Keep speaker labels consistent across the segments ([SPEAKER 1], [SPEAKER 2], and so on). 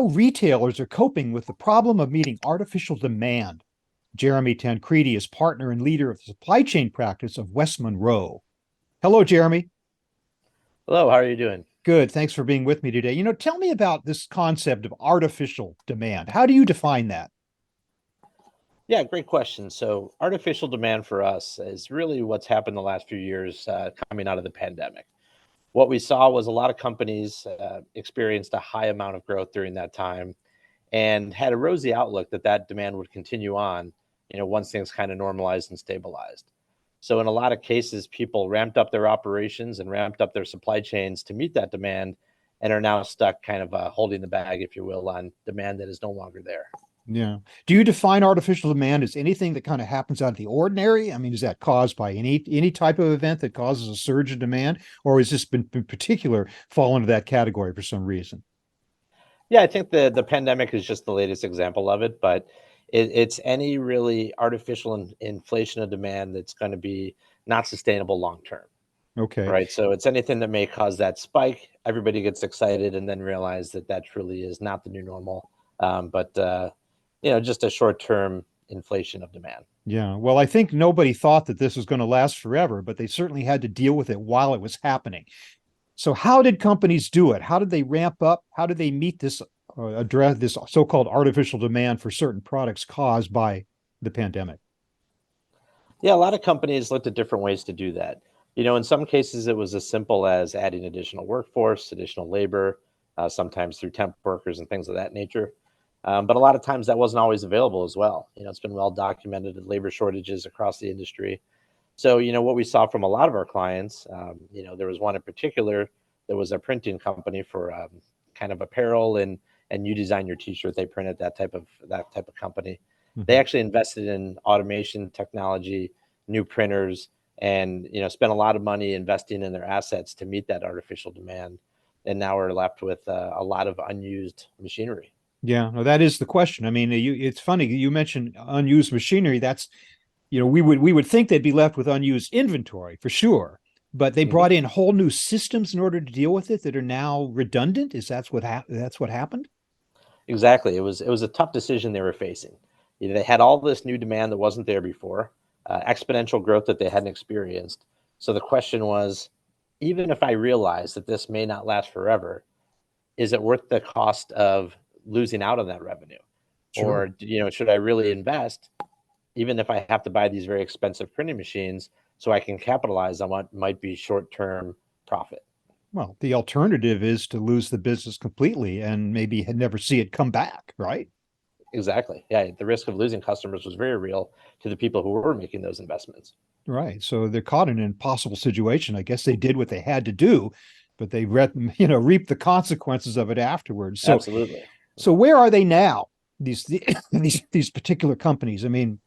[SPEAKER 1] how retailers are coping with the problem of meeting artificial demand. Jeremy Tancredi is partner and leader of the supply chain practice of West Monroe. Hello, Jeremy.
[SPEAKER 2] Hello, how are you doing?
[SPEAKER 1] Good. Thanks for being with me today. Tell me about this concept of artificial demand. How do you define that?
[SPEAKER 2] Yeah, great question. So, artificial demand for us is really what's happened the last few years coming out of the pandemic. What we saw was a lot of companies experienced a high amount of growth during that time and had a rosy outlook that that demand would continue on, once things kind of normalized and stabilized. So, in a lot of cases, people ramped up their operations and ramped up their supply chains to meet that demand and are now stuck kind of holding the bag, if you will, on demand that is no longer there.
[SPEAKER 1] Yeah. Do you define artificial demand as anything that kind of happens out of the ordinary? I mean, is that caused by any type of event that causes a surge in demand, or has this been in particular fall into that category for some reason?
[SPEAKER 2] Yeah, I think the pandemic is just the latest example of it, but it's any really artificial inflation of demand that's going to be not sustainable long term,
[SPEAKER 1] Okay.
[SPEAKER 2] right? So it's anything that may cause that spike. Everybody gets excited and then realize that that truly is not the new normal, but just a short term inflation of demand.
[SPEAKER 1] Yeah. Well, I think nobody thought that this was going to last forever, but they certainly had to deal with it while it was happening. So, how did companies do it? How did they ramp up? How did they meet this, address this so-called artificial demand for certain products caused by the pandemic?
[SPEAKER 2] Yeah, a lot of companies looked at different ways to do that. In some cases, it was as simple as adding additional workforce, additional labor, sometimes through temp workers and things of that nature. But a lot of times that wasn't always available as well. It's been well documented that labor shortages across the industry. So, what we saw from a lot of our clients, there was one in particular that was a printing company for kind of apparel and you design your t-shirt. They printed that type of company. They
[SPEAKER 1] Mhm.
[SPEAKER 2] actually invested in automation technology, new printers, and spent a lot of money investing in their assets to meet that artificial demand. And now we're left with a lot of unused machinery.
[SPEAKER 1] Yeah, no, that is the question. I mean, it's funny you mentioned unused machinery. That's, we would think they'd be left with unused inventory for sure, but they
[SPEAKER 2] Mhm.
[SPEAKER 1] brought in whole new systems in order to deal with it that are now redundant. Is that's what happened?
[SPEAKER 2] Exactly. It was a tough decision they were facing. They had all this new demand that wasn't there before, exponential growth that they hadn't experienced. So the question was, even if I realize that this may not last forever, is it worth the cost of losing out on that revenue?
[SPEAKER 1] Sure.
[SPEAKER 2] Or should I really invest, even if I have to buy these very expensive printing machines, so I can capitalize on what might be short-term profit?
[SPEAKER 1] Well, the alternative is to lose the business completely and maybe never see it come back, right?
[SPEAKER 2] Exactly. Yeah, the risk of losing customers was very real to the people who were making those investments.
[SPEAKER 1] Right. So they're caught in an impossible situation. I guess they did what they had to do, but they reaped the consequences of it afterwards. So
[SPEAKER 2] Absolutely.
[SPEAKER 1] so where are they now? These these particular companies. I mean,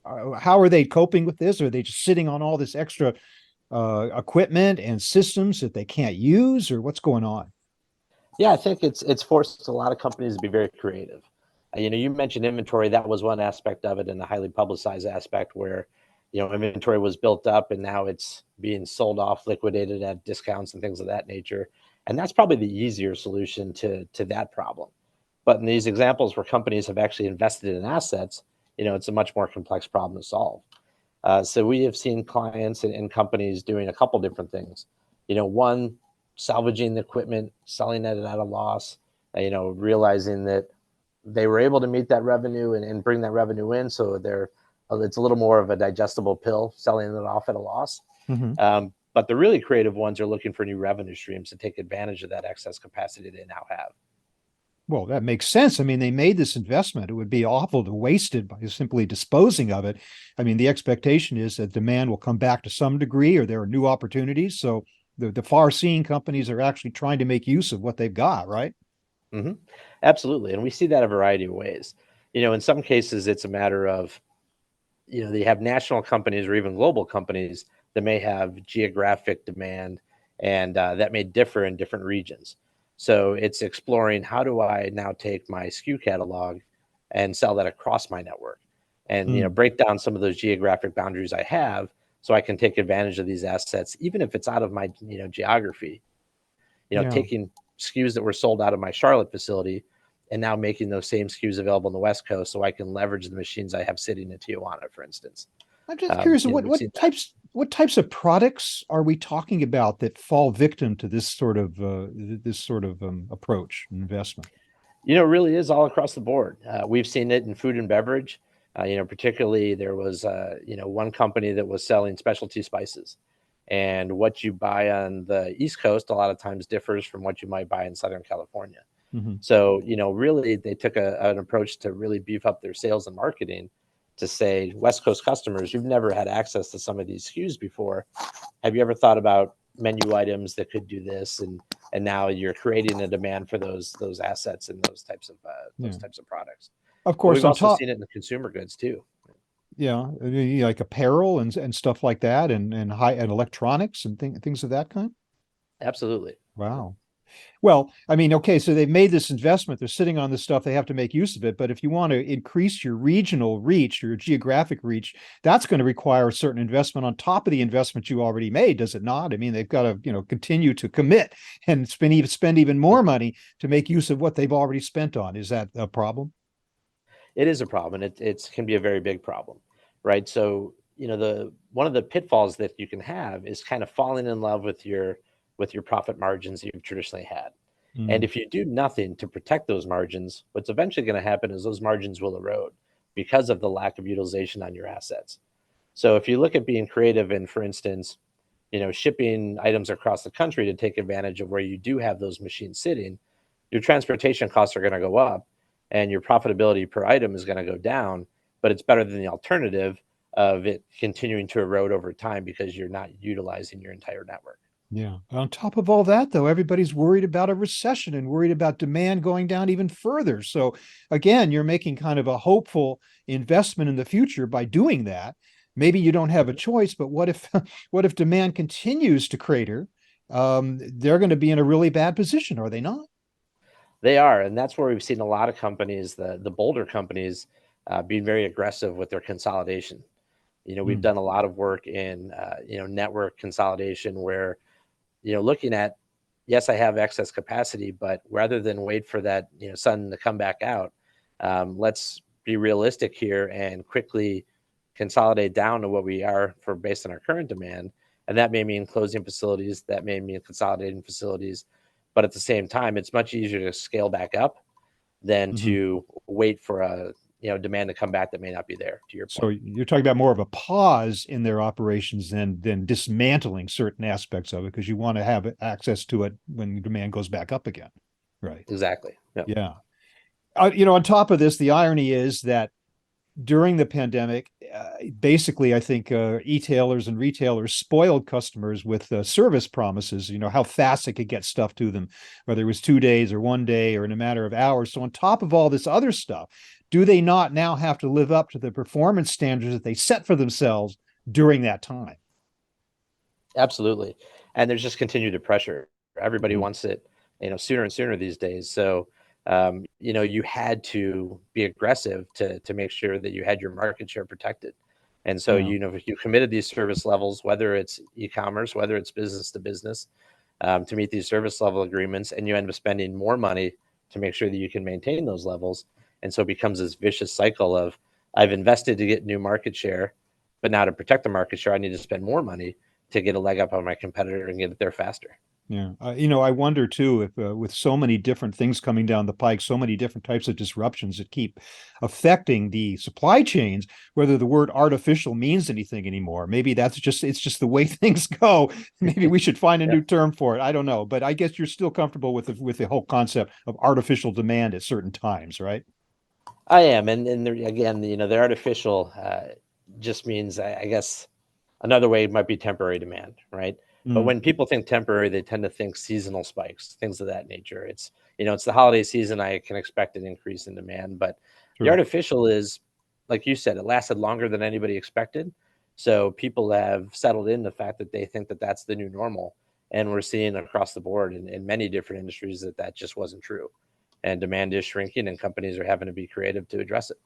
[SPEAKER 1] how are they coping with this? Are they just sitting on all this extra equipment and systems that they can't use, or what's going on?
[SPEAKER 2] Yeah, I think it's forced a lot of companies to be very creative. You mentioned inventory. That was one aspect of it, and a highly publicized aspect where, inventory was built up and now it's being sold off, liquidated at discounts and things of that nature. And that's probably the easier solution to that problem. But in these examples where companies have actually invested in assets, it's a much more complex problem to solve. So we have seen clients and companies doing a couple different things. One, salvaging the equipment, selling it at a loss. Realizing that they were able to meet that revenue and bring that revenue in, so it's a little more of a digestible pill, selling it off at a loss.
[SPEAKER 1] Mhm.
[SPEAKER 2] But the really creative ones are looking for new revenue streams to take advantage of that excess capacity they now have.
[SPEAKER 1] Well, that makes sense. I mean, they made this investment. It would be awful to waste it by simply disposing of it. I mean, the expectation is that demand will come back to some degree or there are new opportunities. So the far-seeing companies are actually trying to make use of what they've got, right?
[SPEAKER 2] hmm Absolutely, and we see that a variety of ways. In some cases, it's a matter of they have national companies or even global companies that may have geographic demand and that may differ in different regions. So it's exploring, how do I now take my SKU catalog and sell that across my network and
[SPEAKER 1] Hmm.
[SPEAKER 2] break down some of those geographic boundaries I have, so I can take advantage of these assets even if it's out of my geography.
[SPEAKER 1] Yeah.
[SPEAKER 2] Taking SKUs that were sold out of my Charlotte facility and now making those same SKUs available on the West Coast, so I can leverage the machines I have sitting in Tijuana, for instance.
[SPEAKER 1] I'm just curious,
[SPEAKER 2] We've seen that.
[SPEAKER 1] what types of products are we talking about that fall victim to this sort of approach investment?
[SPEAKER 2] It really is all across the board. We've seen it in food and beverage. Particularly there was, one company that was selling specialty spices, and what you buy on the East Coast a lot of times differs from what you might buy in Southern California.
[SPEAKER 1] Mhm.
[SPEAKER 2] So, really, they took an approach to really beef up their sales and marketing to say, West Coast customers, you've never had access to some of these SKUs before. Have you ever thought about menu items that could do this? And now you're creating a demand for those assets and
[SPEAKER 1] Yeah.
[SPEAKER 2] those types of products.
[SPEAKER 1] Of
[SPEAKER 2] But
[SPEAKER 1] course,
[SPEAKER 2] we've
[SPEAKER 1] on
[SPEAKER 2] also
[SPEAKER 1] top,
[SPEAKER 2] seen it in the consumer goods too.
[SPEAKER 1] yeah, like apparel and stuff like that, and high and electronics and things of that kind.
[SPEAKER 2] Absolutely.
[SPEAKER 1] Wow. Well, I mean, okay, so they've made this investment. They're sitting on this stuff. They have to make use of it. But if you want to increase your regional reach, your geographic reach, that's going to require a certain investment on top of the investment you already made, does it not? I mean, they've got to, continue to commit and spend even more money to make use of what they've already spent on. Is that a problem?
[SPEAKER 2] It is a problem. It can be a very big problem, right? So, the one of the pitfalls that you can have is kind of falling in love with your profit margins that you've traditionally had. And
[SPEAKER 1] Mm,
[SPEAKER 2] if you do nothing to protect those margins, what's eventually going to happen is those margins will erode because of the lack of utilization on your assets. So if you look at being creative and, for instance, shipping items across the country to take advantage of where you do have those machines sitting, your transportation costs are going to go up and your profitability per item is going to go down, but it's better than the alternative of it continuing to erode over time because you're not utilizing your entire network.
[SPEAKER 1] yeah. On top of all that, though, everybody's worried about a recession and worried about demand going down even further. So again, you're making kind of a hopeful investment in the future by doing that. Maybe you don't have a
[SPEAKER 2] Mhm.
[SPEAKER 1] choice, but what if what if demand continues to crater? They're going to be in a really bad position, are they not?
[SPEAKER 2] They are, and that's where we've seen a lot of companies, the bolder companies, being very aggressive with their consolidation. We've
[SPEAKER 1] Mm,
[SPEAKER 2] done a lot of work in network consolidation where looking at, yes, I have excess capacity, but rather than wait for that sun to come back out, let's be realistic here and quickly consolidate down to what we are for based on our current demand. And that may mean closing facilities, that may mean consolidating facilities, but at the same time, it's much easier to scale back up than
[SPEAKER 1] mhm.
[SPEAKER 2] to wait for a demand to come back that may not be there. To your
[SPEAKER 1] So
[SPEAKER 2] point.
[SPEAKER 1] you're talking about more of a pause in their operations than dismantling certain aspects of it because you want to have access to it when demand goes back up again. Right.
[SPEAKER 2] Exactly. Yeah.
[SPEAKER 1] Yeah. On top of this, the irony is that during the pandemic, basically, I think e-tailers and retailers spoiled customers with service promises, how fast they could get stuff to them, whether it was 2 days or one day or in a matter of hours. So on top of all this other stuff, do they not now have to live up to the performance standards that they set for themselves during that time?
[SPEAKER 2] Absolutely. And there's just continued pressure. Everybody
[SPEAKER 1] Mhm.
[SPEAKER 2] wants it, sooner and sooner these days. So, you had to be aggressive to make sure that you had your market share protected. And so,
[SPEAKER 1] Yeah.
[SPEAKER 2] if you committed these service levels, whether it's e-commerce, whether it's business to business, to meet these service level agreements, and you end up spending more money to make sure that you can maintain those levels. And so it becomes this vicious cycle of I've invested to get new market share, but now to protect the market share, I need to spend more money to get a leg up on my competitor and get it there faster.
[SPEAKER 1] Yeah. I wonder too if with so many different things coming down the pike, so many different types of disruptions that keep affecting the supply chains, whether the word artificial means anything anymore. Maybe it's just the way things go. Maybe we should find a
[SPEAKER 2] Yeah,
[SPEAKER 1] new term for it. I don't know, but I guess you're still comfortable with the whole concept of artificial demand at certain times, right?
[SPEAKER 2] I am, and there, again, the artificial just means, I guess, another way might be temporary demand, right? But
[SPEAKER 1] Mm,
[SPEAKER 2] when people think temporary, they tend to think seasonal spikes, things of that nature. It's the holiday season. I can expect an increase in demand, but the
[SPEAKER 1] true.
[SPEAKER 2] artificial is, like you said, it lasted longer than anybody expected. So people have settled in the fact that they think that that's the new normal, and we're seeing across the board in many different industries that just wasn't true, and demand is shrinking, and companies are having to be creative to address it.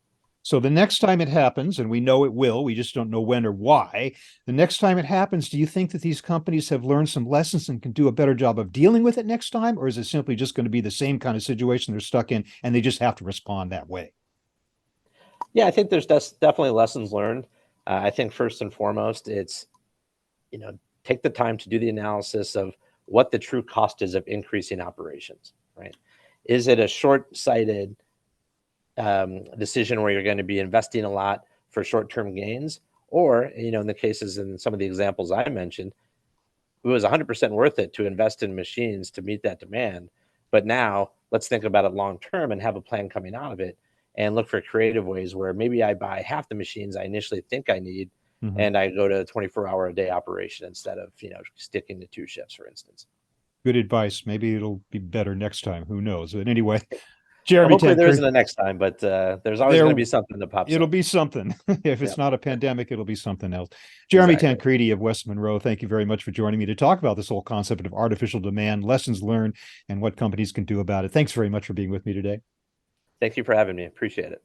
[SPEAKER 1] So the next time it happens, and we know it will, we just don't know when or why. The next time it happens, do you think that these companies have learned some lessons and can do a better job of dealing with it next time? Or is it simply just going to be the same kind of situation they're stuck in and they just have to respond that way?
[SPEAKER 2] Yeah, I think there's definitely lessons learned. I think first and foremost, it's, take the time to do the analysis of what the true cost is of increasing operations, right? Is it a short-sighted decision where you're going to be investing a lot for short-term gains? Or, in the cases in some of the examples I mentioned, it was 100% worth it to invest in machines to meet that demand. But now let's think about it long term and have a plan coming out of it and look for creative ways where maybe I buy half the machines I initially think I need and I go to a 24-hour a day operation instead of, sticking to 2 shifts, for instance.
[SPEAKER 1] Good advice. Maybe it'll be better next time. Who knows? But anyway,
[SPEAKER 2] Well,
[SPEAKER 1] Jeremy
[SPEAKER 2] hopefully there
[SPEAKER 1] Tancredi,
[SPEAKER 2] isn't a next time, but there's always going to
[SPEAKER 1] there
[SPEAKER 2] be something that pops
[SPEAKER 1] it'll
[SPEAKER 2] up.
[SPEAKER 1] be something. If it's
[SPEAKER 2] Yeah,
[SPEAKER 1] not a pandemic, it'll be something else. Jeremy
[SPEAKER 2] exactly.
[SPEAKER 1] Tancredi of West Monroe, thank you very much for joining me to talk about this whole concept of artificial demand, lessons learned, and what companies can do about it. Thanks very much for being with me today.
[SPEAKER 2] Thank you for having me. Appreciate it.